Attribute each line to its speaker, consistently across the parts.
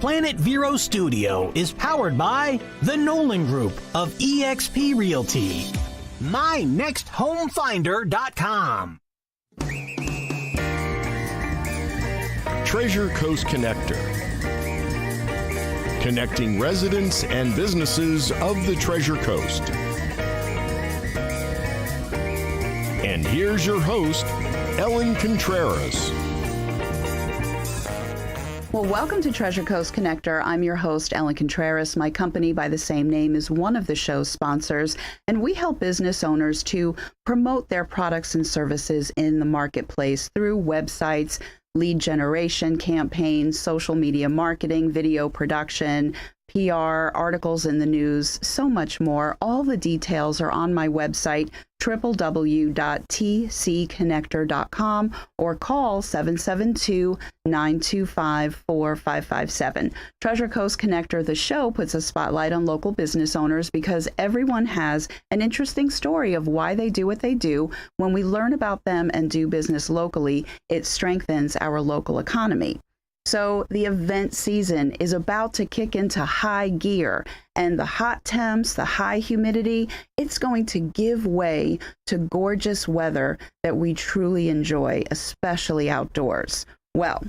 Speaker 1: Planet Vero Studio is powered by the Nolan Group of eXp Realty. MyNextHomeFinder.com.
Speaker 2: Treasure Coast Connector. Connecting residents and businesses of the Treasure Coast. And here's your host, Ellen Contreras.
Speaker 3: Well, welcome to Treasure Coast Connector. I'm your host, Ellen Contreras. My company by the same name is one of the show's sponsors, and we help business owners to promote their products and services in the marketplace through websites, lead generation campaigns, social media marketing, video production, PR, articles in the news, so much more. All the details are on my website, www.tcconnector.com, or call 772-925-4557. Treasure Coast Connector, the show, puts a spotlight on local business owners because everyone has an interesting story of why they do what they do. When we learn about them and do business locally, it strengthens our local economy. So the event season is about to kick into high gear, and the hot temps, the high humidity, it's going to give way to gorgeous weather that we truly enjoy, especially outdoors. Well,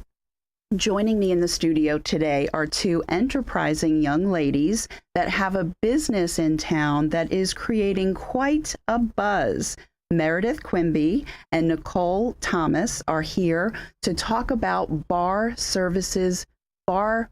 Speaker 3: joining me in the studio today are two enterprising young ladies that have a business in town that is creating quite a buzz. Meredith Quimby and Nicole Thomas are here to talk about Bar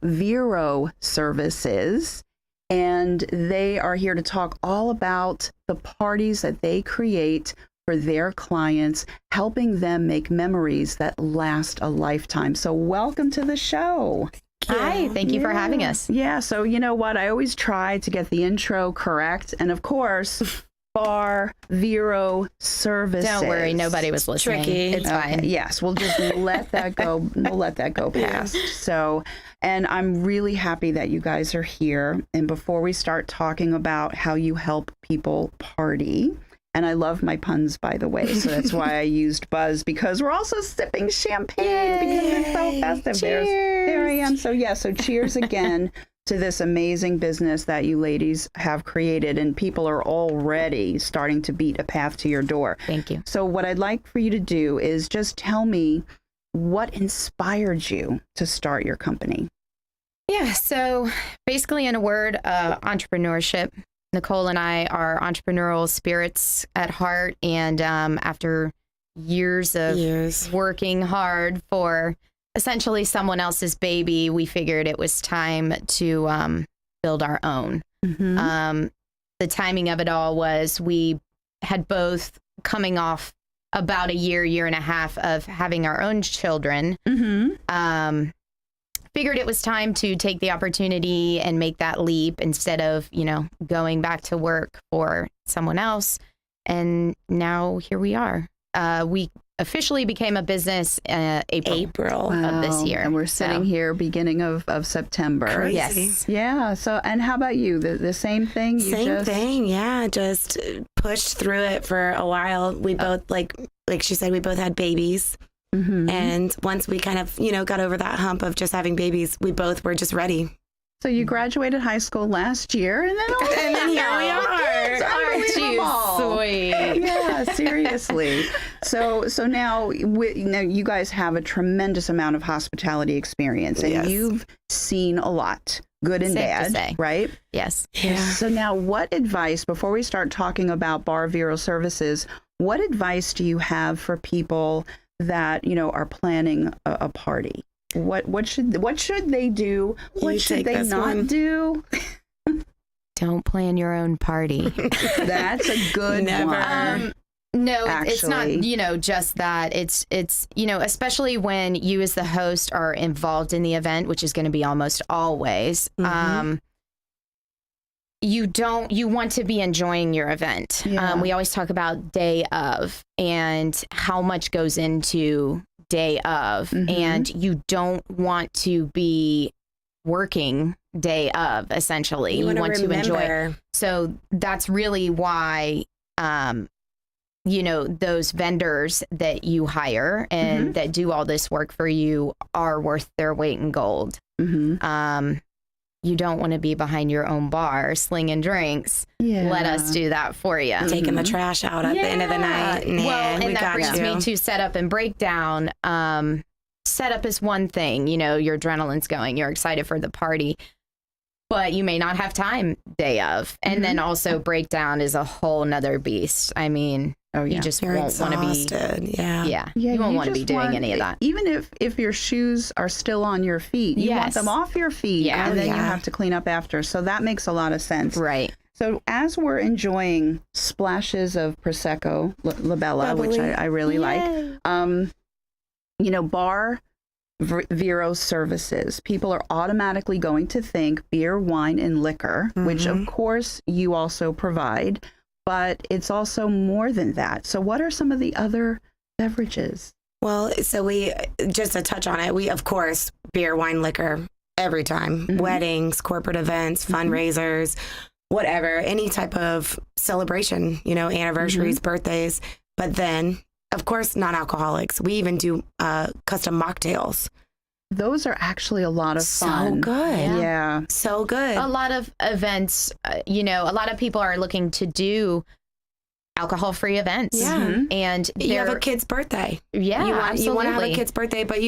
Speaker 3: Vero services, and they are here to talk all about the parties that they create for their clients, helping them make memories that last a lifetime. So welcome to the show.
Speaker 4: Hi, thank you for having us.
Speaker 3: Yeah, so you know what? I always try to get the intro correct, and of course, Bar Vero services.
Speaker 4: Don't worry, nobody was listening.
Speaker 5: Tricky.
Speaker 4: It's fine.
Speaker 3: Yes, we'll just let that go. We'll let that go past. So, and I'm really happy that you guys are here. And before we start talking about how you help people party, and I love my puns, by the way, so that's why I used buzz, because we're also sipping champagne because it's so festive. There I am. So yeah, so cheers again to this amazing business that you ladies have created, and people are already starting to beat a path to your door.
Speaker 4: Thank you.
Speaker 3: So what I'd like for you to do is just tell me what inspired you to start your company.
Speaker 4: Yeah, so basically in a word, entrepreneurship. Nicole and I are entrepreneurial spirits at heart, and after years of working hard for essentially someone else's baby, we figured it was time to build our own. Mm-hmm. The timing of it all was we had both coming off about a year and a half of having our own children. Mm-hmm. Figured it was time to take the opportunity and make that leap instead of, going back to work for someone else. And now here we are. We officially became a business April of this year.
Speaker 3: And we're sitting here beginning of September.
Speaker 5: Crazy.
Speaker 4: Yes.
Speaker 3: Yeah. So, and how about you? The same thing?
Speaker 5: Same thing. Yeah. Just pushed through it for a while. We both, like she said, we both had babies. Mm-hmm. And once we kind of, got over that hump of just having babies, we both were just ready.
Speaker 3: So you graduated high school last year, and then
Speaker 5: here we are.
Speaker 4: Sweet.
Speaker 3: Yeah, seriously. So now you guys have a tremendous amount of hospitality experience, and you've seen a lot, good and bad, right?
Speaker 4: Yes.
Speaker 5: Yeah.
Speaker 3: So now, what advice, before we start talking about Bar Vero services, what advice do you have for people that are planning a party? What should they do? What should they not do?
Speaker 4: Don't plan your own party.
Speaker 3: That's a good one.
Speaker 4: No, it's not, just that. It's especially when you as the host are involved in the event, which is going to be almost always. Mm-hmm. You want to be enjoying your event. Yeah. We always talk about day of and how much goes into day of, mm-hmm. and you don't want to be working day of, essentially. You want to enjoy. So that's really why, those vendors that you hire and mm-hmm. that do all this work for you are worth their weight in gold. You don't want to be behind your own bar slinging drinks.
Speaker 3: Yeah.
Speaker 4: Let us do that for you.
Speaker 5: Taking the trash out at the end of the night. Nah,
Speaker 4: Well,
Speaker 5: we
Speaker 4: and that
Speaker 5: got
Speaker 4: brings
Speaker 5: you.
Speaker 4: me to setup and breakdown. Setup is one thing, your adrenaline's going, you're excited for the party, but you may not have time day of. And then also breakdown is a whole nother beast. I mean, you just
Speaker 5: You're
Speaker 4: won't want to be.
Speaker 5: exhausted. Yeah.
Speaker 4: You won't want to be doing any of that.
Speaker 3: Even if your shoes are still on your feet, you want
Speaker 4: Yes.
Speaker 3: them off your feet,
Speaker 4: Yeah.
Speaker 3: and then you
Speaker 5: Yeah.
Speaker 3: have to clean up after. So that makes a lot of sense.
Speaker 4: Right.
Speaker 3: So as we're enjoying splashes of Prosecco, Labella, which
Speaker 5: Bubbly.
Speaker 3: I really like, bar Vero services, people are automatically going to think beer, wine, and liquor, which of course you also provide, but it's also more than that. So what are some of the other beverages?
Speaker 5: Well, so we, just to touch on it, we, of course, beer, wine, liquor, every time. Weddings, corporate events, fundraisers, whatever, any type of celebration, anniversaries, birthdays. But then, of course, non-alcoholics. We even do custom mocktails.
Speaker 3: Those are actually a lot of fun.
Speaker 5: So good.
Speaker 3: Yeah.
Speaker 5: So good.
Speaker 4: A lot of events, a lot of people are looking to do alcohol-free events.
Speaker 5: Yeah.
Speaker 4: And
Speaker 5: You have
Speaker 4: they're-
Speaker 5: a kid's birthday.
Speaker 4: yeah,
Speaker 5: You want to have a
Speaker 4: absolutely.
Speaker 5: kid's birthday, but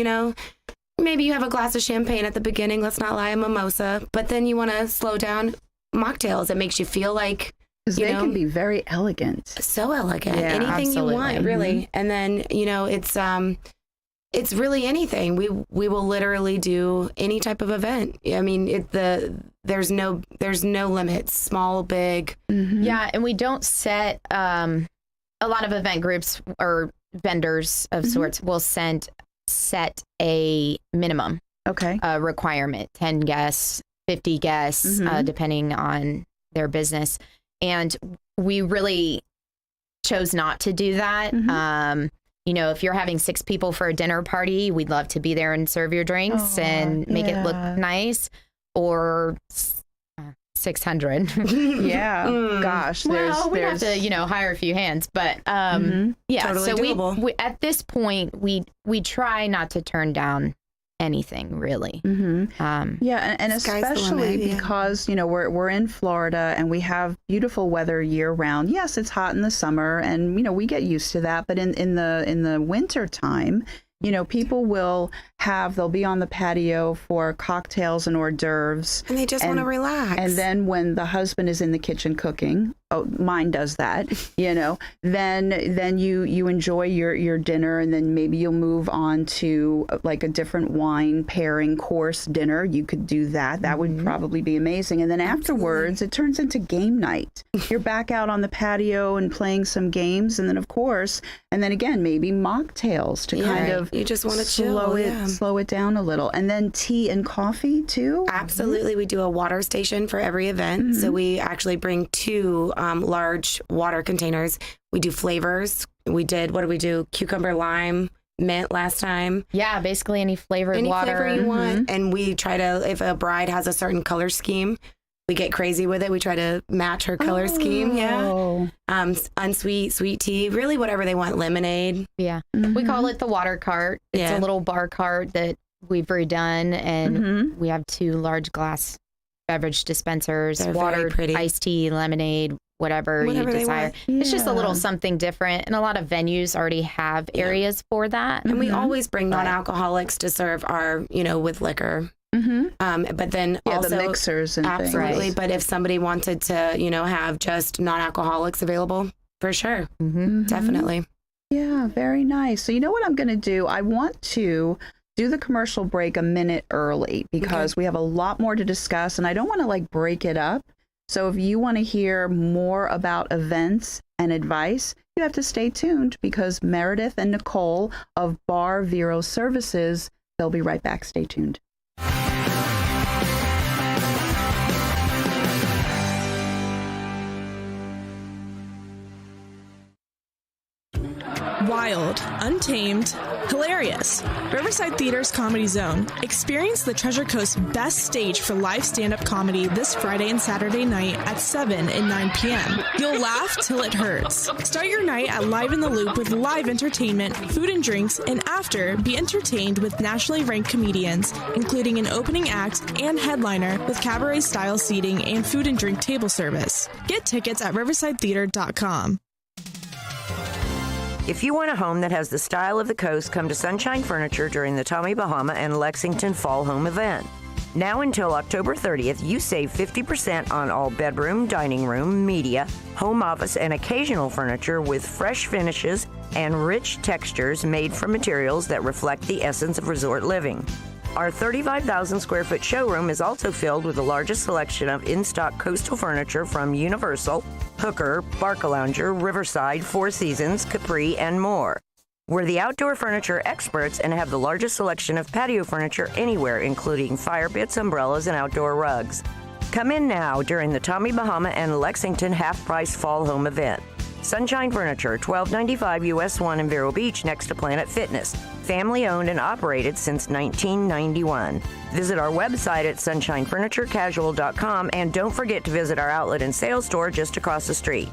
Speaker 5: maybe you have a glass of champagne at the beginning. Let's not lie, a mimosa. But then you want to slow down mocktails. It makes you feel like,
Speaker 3: Because they can be very elegant.
Speaker 5: so elegant.
Speaker 3: Yeah,
Speaker 5: Anything
Speaker 4: absolutely.
Speaker 5: you want, really. And then, it's really anything. We will literally do any type of event. I mean, there's no limits, small, big.
Speaker 4: Yeah, and we don't set a lot of event groups or vendors of sorts will set a minimum
Speaker 3: Okay.
Speaker 4: requirement, 10 guests, 50 guests, depending on their business. And we really chose not to do that. If you're having 6 people for a dinner party, we'd love to be there and serve your drinks and make it look nice. Or 600.
Speaker 3: Yeah. Gosh.
Speaker 4: Well, we have
Speaker 3: there's
Speaker 4: to, hire a few hands, but yeah.
Speaker 5: Totally
Speaker 4: so
Speaker 5: doable.
Speaker 4: we at this point we try not to turn down anything really.
Speaker 3: Yeah, and
Speaker 5: Sky's the
Speaker 3: especially
Speaker 5: limit, yeah.
Speaker 3: because we're in Florida and we have beautiful weather year round. Yes, it's hot in the summer, and we get used to that. But in the winter time, people they'll be on the patio for cocktails and hors d'oeuvres,
Speaker 5: And they just want to relax.
Speaker 3: and then when the husband is in the kitchen cooking, mine does that, then you enjoy your dinner, and then maybe you'll move on to like a different wine pairing course dinner. You could do that. That would probably be amazing. And then afterwards, it turns into game night. You're back out on the patio and playing some games, and then of course, and then again, maybe mocktails to kind of
Speaker 5: you just want to chill.
Speaker 3: slow it down a little. And then tea and coffee too.
Speaker 5: Absolutely. We do a water station for every event. So we actually bring 2 large water containers. We do flavors. What do we do? Cucumber, lime, mint last time.
Speaker 4: Yeah, basically any flavored
Speaker 5: Any
Speaker 4: water.
Speaker 5: flavor you want. And we try to, if a bride has a certain color scheme, we get crazy with it. We try to match her color scheme. Yeah.
Speaker 3: Oh.
Speaker 5: Unsweet, sweet tea, really whatever they want. Lemonade.
Speaker 4: Yeah. We call it the water cart. It's
Speaker 5: Yeah.
Speaker 4: a little bar cart that we've redone, and we have 2 large glass beverage dispensers,
Speaker 5: They're
Speaker 4: water,
Speaker 5: very pretty.
Speaker 4: iced tea, lemonade, whatever you
Speaker 5: Whatever they
Speaker 4: desire.
Speaker 5: want.
Speaker 4: It's just a
Speaker 3: Yeah.
Speaker 4: little something different, and a lot of venues already have areas for that.
Speaker 5: And we always bring non-alcoholics to serve our, with liquor. But then
Speaker 3: Yeah,
Speaker 5: also
Speaker 3: the mixers and
Speaker 5: absolutely.
Speaker 3: things.
Speaker 5: But if somebody wanted to, have just non-alcoholics available, for sure, definitely.
Speaker 3: Yeah, very nice. So you know what I'm going to do? I want to do the commercial break a minute early because we have a lot more to discuss, and I don't want to break it up. So if you want to hear more about events and advice, you have to stay tuned because Meredith and Nicole of Bar Vero Services, they'll be right back. Stay tuned.
Speaker 6: Why Wild, untamed, hilarious. Riverside Theater's Comedy Zone. Experience the Treasure Coast's best stage for live stand-up comedy this Friday and Saturday night at 7 and 9 p.m. You'll laugh till it hurts. Start your night at Live in the Loop with live entertainment, food and drinks, and after, be entertained with nationally ranked comedians, including an opening act and headliner with cabaret-style seating and food and drink table service. Get tickets at riversidetheater.com.
Speaker 7: If you want a home that has the style of the coast, come to Sunshine Furniture during the Tommy Bahama and Lexington Fall Home event. Now until October 30th, you save 50% on all bedroom, dining room, media, home office, and occasional furniture with fresh finishes and rich textures made from materials that reflect the essence of resort living. Our 35,000 square foot showroom is also filled with the largest selection of in-stock coastal furniture from Universal, Hooker, Barcalounger, Riverside, Four Seasons, Capri, and more. We're the outdoor furniture experts and have the largest selection of patio furniture anywhere, including fire pits, umbrellas, and outdoor rugs. Come in now during the Tommy Bahama and Lexington half-price fall home event. Sunshine Furniture, 1295 US 1 in Vero Beach next to Planet Fitness. Family owned and operated since 1991. Visit our website at sunshinefurniturecasual.com and don't forget to visit our outlet and sales store just across the street.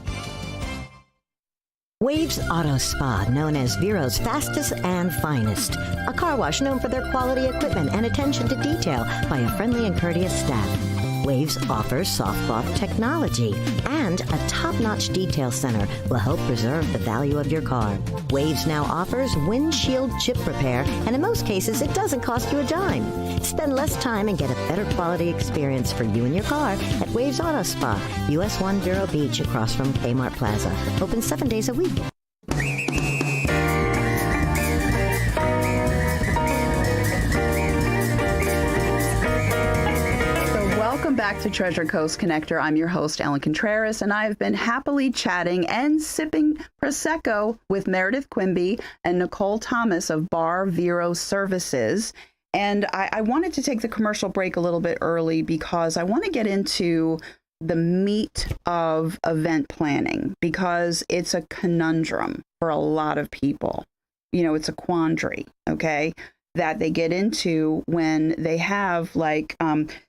Speaker 8: Waves Auto Spa, known as Vero's fastest and finest. A car wash known for their quality equipment and attention to detail by a friendly and courteous staff. Waves offers soft cloth technology, and a top-notch detail center will help preserve the value of your car. Waves now offers windshield chip repair, and in most cases, it doesn't cost you a dime. Spend less time and get a better quality experience for you and your car at Waves Auto Spa, US 1 Vero Beach, across from Kmart Plaza. Open 7 days a week.
Speaker 3: Welcome back to Treasure Coast Connector. I'm your host, Ellen Contreras, and I've been happily chatting and sipping Prosecco with Meredith Quimby and Nicole Thomas of Bar Vero Services. And I wanted to take the commercial break a little bit early because I want to get into the meat of event planning, because it's a conundrum for a lot of people. You know, it's a quandary, okay, that they get into when they have, like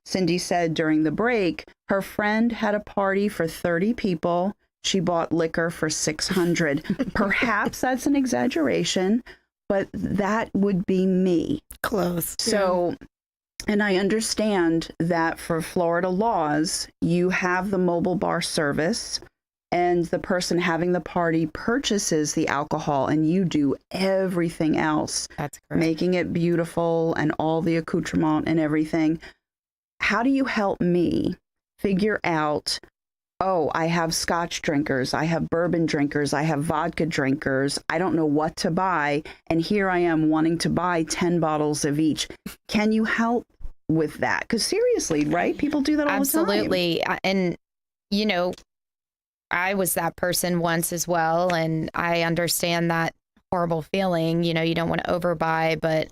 Speaker 3: Cindy said during the break, her friend had a party for 30 people. She bought liquor for 600. Perhaps that's an exaggeration, but that would be me.
Speaker 5: Close.
Speaker 3: So, and I understand that for Florida laws, you have the mobile bar service, and the person having the party purchases the alcohol, and you do everything else.
Speaker 4: That's correct.
Speaker 3: Making it beautiful and all the accoutrement and everything. How do you help me figure out, oh, I have scotch drinkers, I have bourbon drinkers, I have vodka drinkers, I don't know what to buy, and here I am wanting to buy 10 bottles of each. Can you help with that? Because seriously, right? People do that all the time.
Speaker 4: Absolutely. And, you know, I was that person once as well, and I understand that horrible feeling. You know, you don't want to overbuy, but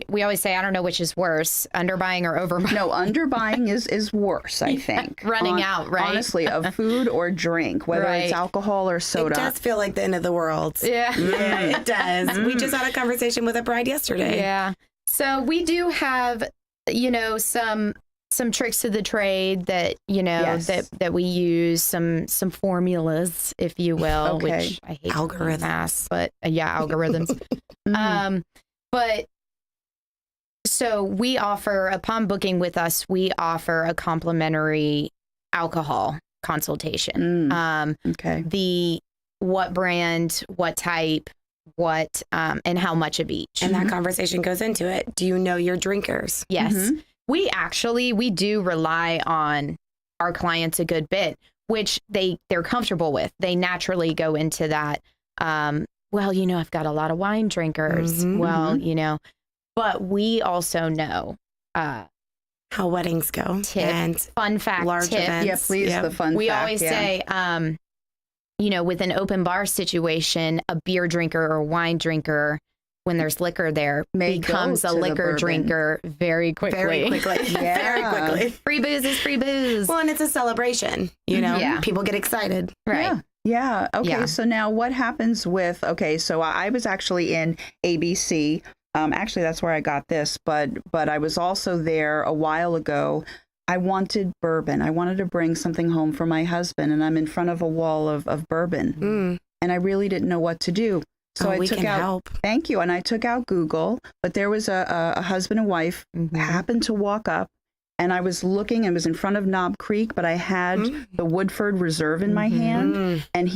Speaker 4: we always say, I don't know which is worse, underbuying or overbuying.
Speaker 3: No, underbuying is worse, I think.
Speaker 4: Running out, right?
Speaker 3: Honestly, of food or drink, whether it's alcohol or soda.
Speaker 5: It does feel like the end of the world.
Speaker 4: Yeah.
Speaker 5: Yeah, it does. We just had a conversation with a bride yesterday.
Speaker 4: Yeah. So we do have, you know, some tricks to the trade that, you know,
Speaker 3: Yes.
Speaker 4: that we use, some formulas, if you will,
Speaker 3: Okay.
Speaker 4: which I hate
Speaker 5: Algorithms.
Speaker 4: math, but algorithms. But so we offer, upon booking with us, we offer a complimentary alcohol consultation.
Speaker 3: Okay.
Speaker 4: What brand, what type, what, and how much of each.
Speaker 5: And that conversation goes into it. Do you know your drinkers?
Speaker 4: Yes. We do rely on our clients a good bit, which they're comfortable with. They naturally go into that. Well, you know, I've got a lot of wine drinkers. Well, you know, but we also know
Speaker 5: how weddings go. And
Speaker 4: fun fact,
Speaker 5: large
Speaker 4: tip.
Speaker 5: events.
Speaker 3: Yeah, please, the fun
Speaker 4: We
Speaker 3: fact.
Speaker 4: always say, you know, with an open bar situation, a beer drinker or wine drinker, when there's liquor there, becomes a liquor drinker very quickly.
Speaker 5: Very quickly. Very quickly.
Speaker 4: Free booze is free booze.
Speaker 5: Well, and it's a celebration, you know?
Speaker 4: Yeah.
Speaker 5: People get excited.
Speaker 4: Right.
Speaker 3: Yeah. Yeah. Okay.
Speaker 4: Yeah.
Speaker 3: So now what happens with, so I was actually in ABC. Actually, that's where I got this, but I was also there a while ago. I wanted bourbon. I wanted to bring something home for my husband, and I'm in front of a wall of bourbon. And I really didn't know what to do. So I took out,
Speaker 5: help.
Speaker 3: Thank you. And I took out Google, but there was a husband and wife happened to walk up, and I was looking and was in front of Knob Creek, but I had the Woodford Reserve in my hand. And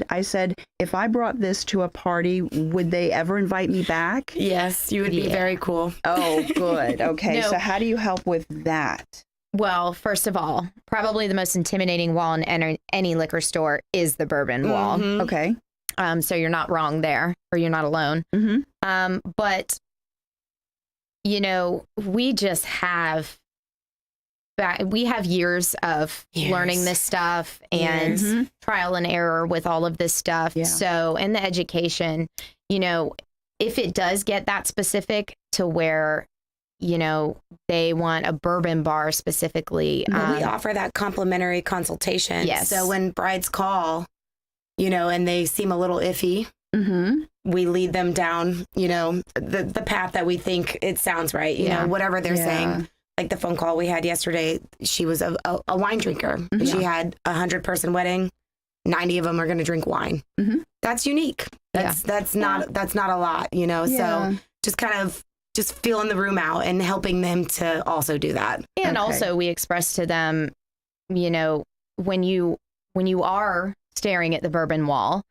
Speaker 3: I said, if I brought this to a party, would they ever invite me back?
Speaker 5: Yes, you would be very cool.
Speaker 3: Oh, good. Okay.
Speaker 4: No.
Speaker 3: So how do you help with that?
Speaker 4: Well, first of all, probably the most intimidating wall in any liquor store is the bourbon wall.
Speaker 3: Okay.
Speaker 4: So you're not wrong there, or you're not alone. But, we just have years of learning this stuff and trial and error with all of this stuff.
Speaker 3: Yeah.
Speaker 4: So, and the education, if it does get that specific to where, they want a bourbon bar specifically.
Speaker 5: We offer that complimentary consultation.
Speaker 4: Yes.
Speaker 5: So when brides call, and they seem a little iffy, we lead them down, the path that we think it sounds right, whatever they're saying. Like the phone call we had yesterday, she was a wine drinker. She had 100-person wedding. 90 of them are going to drink wine. That's unique. That's not a lot, So just kind of just feeling the room out and helping them to also do that.
Speaker 4: And also we express to them, when you are staring at the bourbon wall,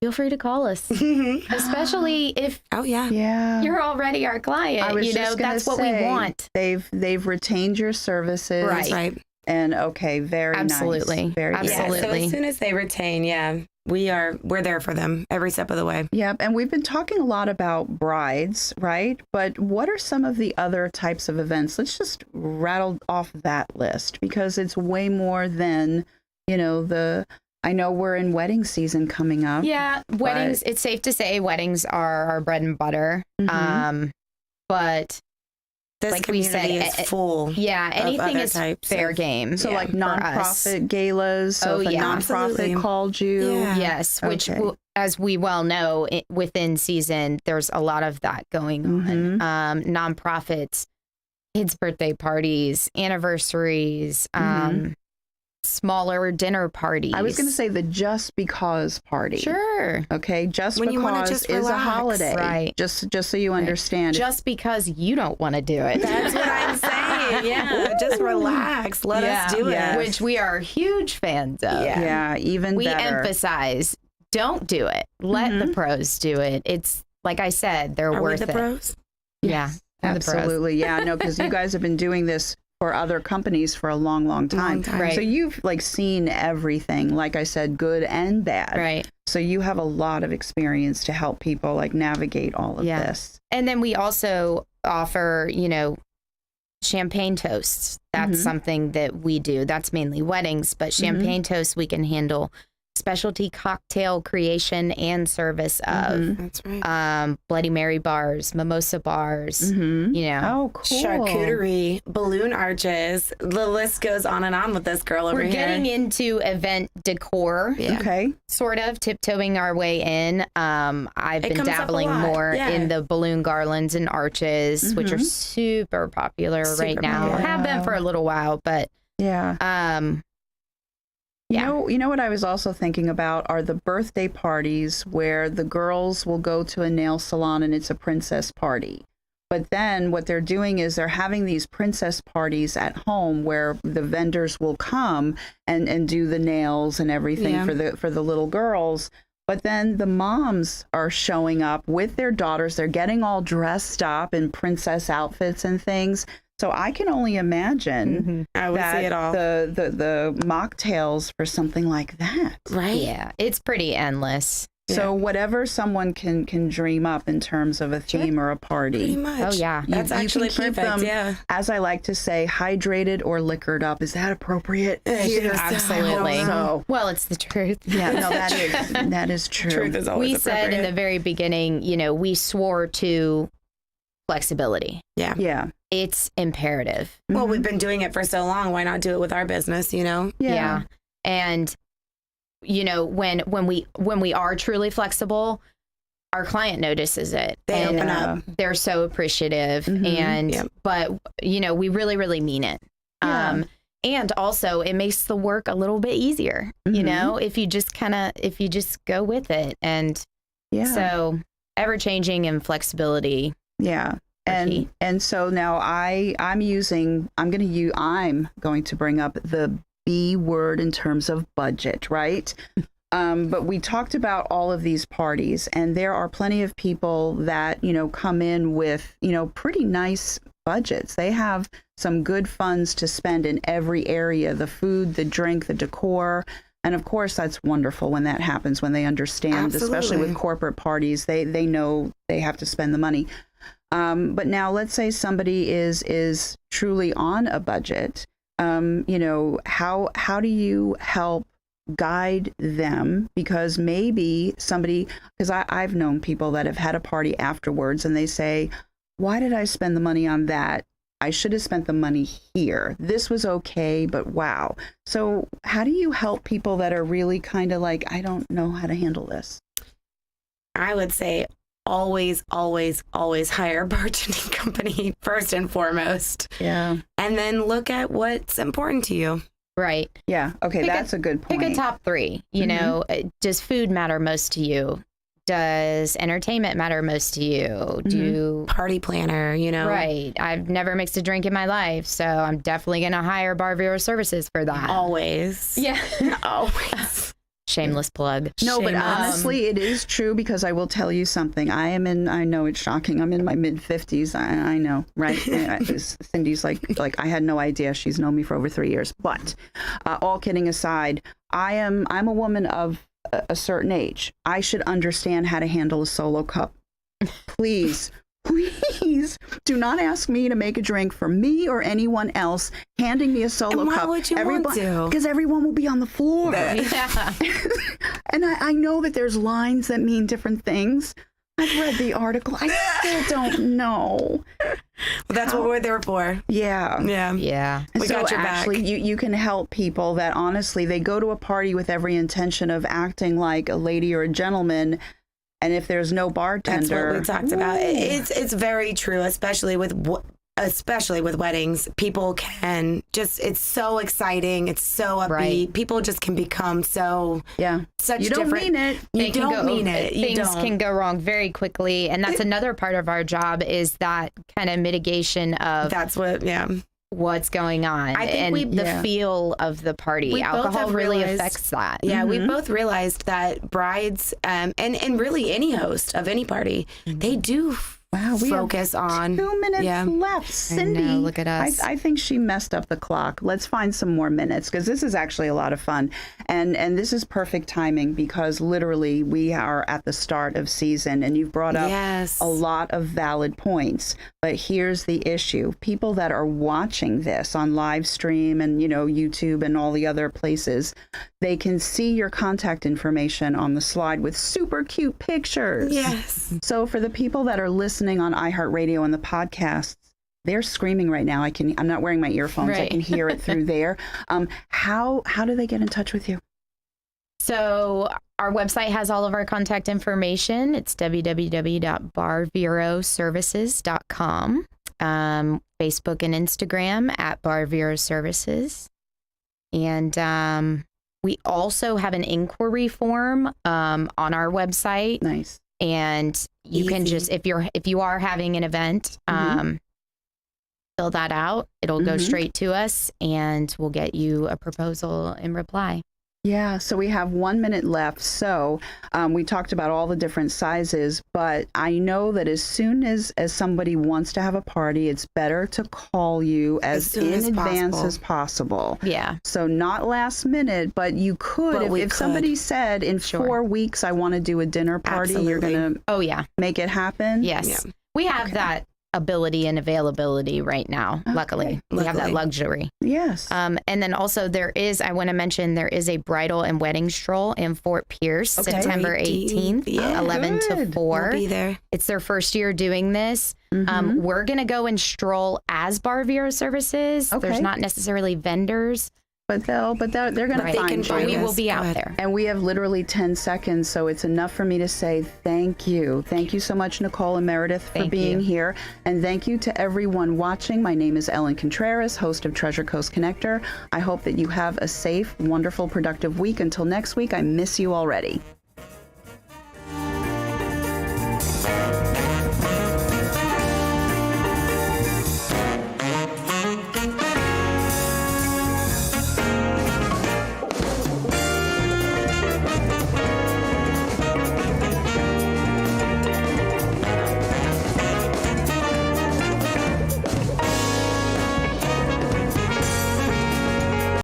Speaker 4: feel free to call us, especially if you're already our client.
Speaker 3: I was just gonna
Speaker 4: that's what we want.
Speaker 3: They've retained your services,
Speaker 4: Right.
Speaker 3: And very
Speaker 4: absolutely
Speaker 3: nice. Very
Speaker 4: absolutely.
Speaker 5: Yeah, so as soon as they retain, we're there for them every step of the way.
Speaker 3: Yep. And we've been talking a lot about brides, right? But what are some of the other types of events? Let's just rattle off that list, because it's way more than, I know we're in wedding season coming up.
Speaker 4: Yeah. Weddings, it's safe to say weddings are our bread and butter. But
Speaker 5: this
Speaker 4: like we
Speaker 5: community
Speaker 4: said,
Speaker 5: is full.
Speaker 4: Yeah, anything is fair game.
Speaker 3: So like
Speaker 4: for
Speaker 3: nonprofit
Speaker 4: us.
Speaker 3: galas. So if a nonprofit called you.
Speaker 4: Yes, which as we well know, within season, there's a lot of that going on. Nonprofits, kids' birthday parties, anniversaries, smaller dinner parties.
Speaker 3: I was going to say the just because party.
Speaker 4: Sure.
Speaker 3: Okay, just
Speaker 5: when
Speaker 3: because
Speaker 5: just
Speaker 3: is
Speaker 5: relax,
Speaker 3: a holiday.
Speaker 4: Right.
Speaker 3: Just so you understand.
Speaker 4: Just because you don't want to do it.
Speaker 5: That's what I'm saying. Yeah, just relax. Let us do it.
Speaker 4: Which we are huge fans of.
Speaker 3: Yeah, even
Speaker 4: we
Speaker 3: better.
Speaker 4: emphasize, don't do it. Let the pros do it. It's like I said, they're worth
Speaker 5: we the
Speaker 4: it.
Speaker 5: pros?
Speaker 4: Yeah,
Speaker 3: absolutely. Yeah, no, because you guys have been doing this for other companies for a long time.
Speaker 4: Right.
Speaker 3: So you've seen everything, like I said, good and bad.
Speaker 4: Right.
Speaker 3: So you have a lot of experience to help people navigate all of this.
Speaker 4: And then we also offer, champagne toasts. That's something that we do. That's mainly weddings, but champagne toasts we can handle. Specialty cocktail creation and service of
Speaker 5: That's right.
Speaker 4: Bloody Mary bars, mimosa bars,
Speaker 3: Oh, cool.
Speaker 5: Charcuterie, balloon arches. The list goes on and on with this girl over
Speaker 4: We're
Speaker 5: here.
Speaker 4: getting into event decor,
Speaker 3: Okay.
Speaker 4: sort of tiptoeing our way in. I've been
Speaker 5: comes up a
Speaker 4: dabbling
Speaker 5: lot,
Speaker 4: more in the balloon garlands and arches, which are super popular right now.
Speaker 5: popular.
Speaker 4: Have been for a little while, but
Speaker 3: You know what I was also thinking about are the birthday parties where the girls will go to a nail salon and it's a princess party. But then what they're doing is they're having these princess parties at home where the vendors will come and do the nails and everything for the little girls. But then the moms are showing up with their daughters. They're getting all dressed up in princess outfits and things. So I can only imagine
Speaker 5: I would see it all.
Speaker 3: the mocktails for something like that.
Speaker 5: Right.
Speaker 4: yeah, it's pretty endless.
Speaker 3: So whatever someone can dream up in terms of a theme or a party.
Speaker 5: Pretty much.
Speaker 4: Oh, yeah.
Speaker 5: That's
Speaker 3: You
Speaker 5: actually
Speaker 3: can keep
Speaker 5: perfect.
Speaker 3: them, as I like to say, hydrated or liquored up. Is that appropriate?
Speaker 4: Absolutely.
Speaker 3: So,
Speaker 4: Well, it's the truth.
Speaker 3: yeah, no, that is true.
Speaker 5: Truth is always
Speaker 4: We said in the very beginning, we swore to flexibility.
Speaker 3: Yeah.
Speaker 4: It's imperative.
Speaker 5: Well, we've been doing it for so long. Why not do it with our business,
Speaker 4: Yeah. And, you know, when we are truly flexible, our client notices it.
Speaker 5: They
Speaker 4: and
Speaker 5: open up.
Speaker 4: They're so appreciative. And, but, you know, we really, really mean it.
Speaker 3: Yeah.
Speaker 4: And also it makes the work a little bit easier, you know, if you just go with it. And so ever changing and flexibility.
Speaker 3: Yeah. And so now I'm going to bring up the B word in terms of budget, right? But we talked about all of these parties, and there are plenty of people that, you know, come in with, you know, pretty nice budgets. They have some good funds to spend in every area, the food, the drink, the decor. And of course, that's wonderful when that happens, when they understand, especially with corporate parties, they know they have to spend the money. But now let's say somebody is truly on a budget. You know, how do you help guide them? Because maybe because I've known people that have had a party afterwards and they say, why did I spend the money on that? I should have spent the money here. This was okay, but wow. So how do you help people that are really kind of like, I don't know how to handle this?
Speaker 5: I would say always hire a bartending company first and foremost.
Speaker 3: Yeah.
Speaker 5: And then look at what's important to you.
Speaker 4: Right.
Speaker 3: Yeah. Okay. That's a good point.
Speaker 4: Pick a top 3. You know, does food matter most to you? Does entertainment matter most to you? Do
Speaker 5: party planner, you know?
Speaker 4: Right. I've never mixed a drink in my life, so I'm definitely going to hire Bar Vero Services for that.
Speaker 5: Always.
Speaker 4: Yeah.
Speaker 5: Always.
Speaker 4: Shameless plug.
Speaker 3: No, but honestly, it is true, because I will tell you something. I know it's shocking. I'm in my mid 50s. I know, right? Cindy's like, I had no idea. She's known me for over 3 years. But all kidding aside, I'm a woman of a certain age. I should understand how to handle a solo cup. Please do not ask me to make a drink for me or anyone else. Handing me a solo
Speaker 5: and why
Speaker 3: cup.
Speaker 5: Would you want to?
Speaker 3: Because everyone will be on the floor.
Speaker 4: Yeah.
Speaker 3: And I know that there's lines that mean different things. I've read the article. I still don't know.
Speaker 5: Well, that's what we're there for.
Speaker 3: Yeah.
Speaker 5: Yeah.
Speaker 4: Yeah.
Speaker 5: We got your back.
Speaker 3: Actually, you can help people that honestly, they go to a party with every intention of acting like a lady or a gentleman. And if there's no bartender,
Speaker 5: that's what we talked about. It's very true, especially with weddings. People can just, it's so exciting. It's so upbeat.
Speaker 4: Right.
Speaker 5: People just can become such
Speaker 3: you don't
Speaker 5: different.
Speaker 3: mean it.
Speaker 5: You don't mean it.
Speaker 4: Things can go wrong very quickly, and that's another part of our job, is that kind of mitigation of what's going on.
Speaker 5: I think
Speaker 4: the feel of the party. Alcohol really affects that.
Speaker 5: Yeah, we both realized that brides and really any host of any party, they do focus on
Speaker 3: 2 minutes left. Cindy,
Speaker 4: I know, look at us.
Speaker 3: I think she messed up the clock. Let's find some more minutes, because this is actually a lot of fun. And this is perfect timing, because literally we are at the start of season, and you've brought up a lot of valid points. But here's the issue. People that are watching this on live stream and, you know, YouTube and all the other places, they can see your contact information on the slide with super cute pictures.
Speaker 5: Yes.
Speaker 3: So for the people that are listening on iHeartRadio and the podcasts, they're screaming right now. I'm not wearing my earphones. Right. I can hear it through there. How do they get in touch with you?
Speaker 4: So our website has all of our contact information. It's www.barveroservices.com. Facebook and Instagram at Bar Vero Services. And we also have an inquiry form on our website.
Speaker 3: Nice.
Speaker 4: And you can just, if you are having an event, fill that out. It'll go straight to us, and we'll get you a proposal in reply.
Speaker 3: Yeah, so we have 1 minute left. So we talked about all the different sizes, but I know that as soon as somebody wants to have a party, it's better to call you as in advance as possible.
Speaker 4: Yeah.
Speaker 3: So not last minute, but you could, if somebody said in 4 weeks, I want to do a dinner party, you're going to make it happen?
Speaker 4: Yes. Yeah. We have that ability and availability right now. Luckily, we have that luxury.
Speaker 3: Yes.
Speaker 4: And then also I want to mention there is a bridal and wedding stroll in Fort Pierce, September 18th, 11 to 4.
Speaker 5: We'll be there.
Speaker 4: It's their first year doing this. We're going to go and stroll as Bar Vero Services. There's not necessarily vendors.
Speaker 3: But they're going to
Speaker 4: Right.
Speaker 3: find
Speaker 5: can
Speaker 3: you.
Speaker 4: We will be
Speaker 5: Go
Speaker 4: out
Speaker 5: ahead.
Speaker 4: there.
Speaker 3: And we have literally 10 seconds, so it's enough for me to say thank you. Thank you so much, Nicole and Meredith, for
Speaker 4: Thank
Speaker 3: being
Speaker 4: you.
Speaker 3: here. And thank you to everyone watching. My name is Ellen Contreras, host of Treasure Coast Connector. I hope that you have a safe, wonderful, productive week. Until next week, I miss you already.